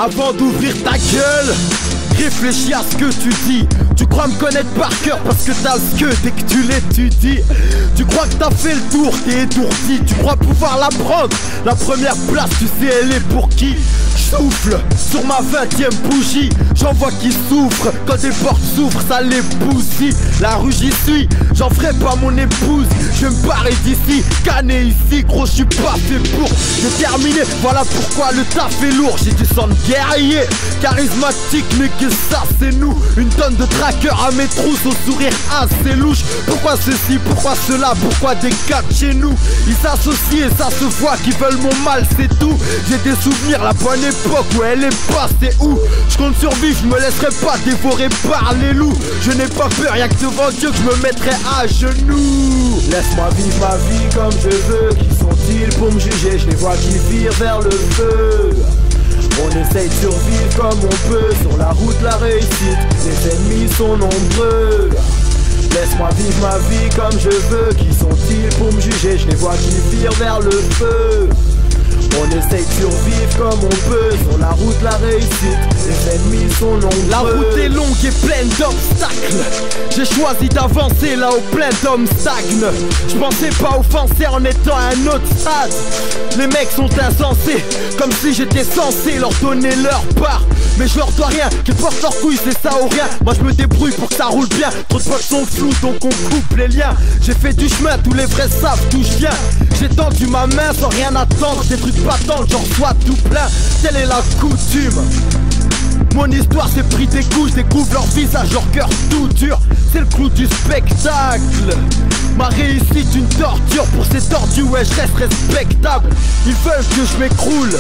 Avant d'ouvrir ta gueule, réfléchis à ce que tu dis. Tu crois me connaître par cœur parce que t'as ce que dès que tu l'étudies. Tu crois que t'as fait le tour, t'es étourdi. Tu crois pouvoir la prendre, la première place, tu sais elle est pour qui? Souffle sur ma 20e bougie. J'en vois qui souffrent, quand des portes s'ouvrent ça les bousille. La rue j'y suis, j'en ferai pas mon épouse. Je vais me barrer d'ici, canner ici. Gros je suis pas fait pour déterminer. Voilà pourquoi le taf est lourd. J'ai du sang de guerrier, charismatique mais que ça c'est nous. Une tonne de trackers à mes trousses au sourire assez louche. Pourquoi ceci, pourquoi cela, pourquoi des gars de chez nous? Ils s'associent et ça se voit qu'ils veulent mon mal c'est tout. J'ai des souvenirs, la bonne époque où elle est passée où je compte survivre, je me laisserai pas dévorer par les loups. Je n'ai pas peur, y'a que devant Dieu que je me mettrai à genoux. Laisse-moi vivre ma vie comme je veux. Qui sont-ils pour me juger? Je les vois qui virent vers le feu. On essaye de survivre comme on peut. Sur la route la réussite, les ennemis sont nombreux. Laisse-moi vivre ma vie comme je veux. Qui sont-ils pour me juger? Je les vois qui virent vers le feu. On essaye de survivre comme on peut. Sur la route la réussite, les ennemis sont nombreux. La route est longue et pleine d'obstacles. J'ai choisi d'avancer là où plein d'hommes stagnent. Je pensais pas offenser en étant à un autre stade. Les mecs sont insensés, comme si j'étais censé leur donner leur part. Mais je leur dois rien, qu'ils portent leurs couilles c'est ça ou rien. Moi je me débrouille pour que ça roule bien. Trop de potes sont flous donc on coupe les liens. J'ai fait du chemin, tous les vrais savent d'où je viens. J'ai tendu ma main sans rien attendre. Des trucs battants, j'en reçois tout plein. Telle est la coutume. Mon histoire s'est pris des coups, je découvre leur visage, leur cœur tout dur. C'est le clou du spectacle. Ma réussite une torture, pour ces tordus ouais je reste respectable. Ils veulent que je m'écroule,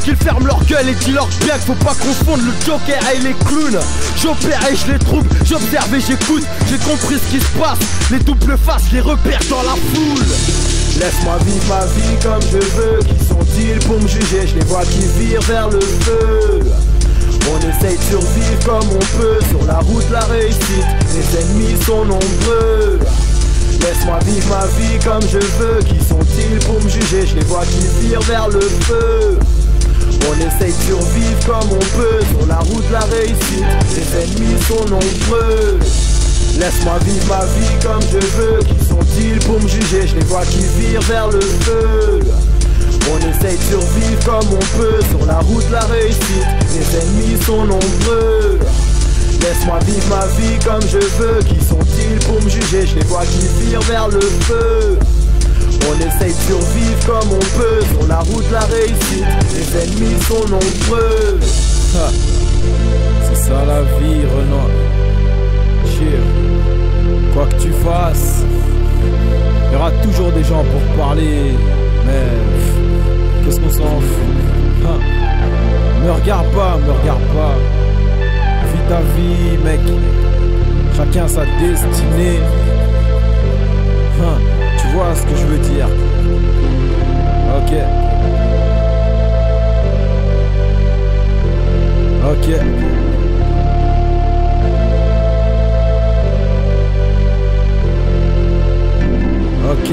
qu'ils ferment leur gueule et dis-leur bien qu'il faut pas confondre le Joker et les clowns. J'opère et je les trouve, j'observe et j'écoute. J'ai compris ce qui se passe, les doubles faces, les repères dans la foule. Laisse-moi vivre ma vie comme je veux. Qui sont-ils pour me juger? Je les vois qui virent vers le feu. On essaye de survivre comme on peut. Sur la route la réussite, les ennemis sont nombreux. Laisse-moi vivre ma vie comme je veux. Qui sont-ils pour me juger? Je les vois qui virent vers le feu. On essaye de survivre comme on peut. Sur la route la réussite, les ennemis sont nombreux. Laisse-moi vivre ma vie comme je veux. Qui sont-ils pour me juger? Je les vois qui virent vers le feu. On essaye de survivre comme on peut. Sur la route la réussite, les ennemis sont nombreux. Laisse-moi vivre ma vie comme je veux. Qui sont-ils pour me juger? Je les vois qui virent vers le feu. On essaye de survivre comme on peut. Sur la route la réussite, les ennemis sont nombreux. C'est ça la vie, Renan. Quoi que tu fasses, il y aura toujours des gens pour parler. Mais qu'est-ce qu'on s'en fout? Me regarde pas, me regarde pas. Vis ta vie, mec. Chacun sa destinée. Tu vois ce que je veux dire? Ok. Ok. Ok.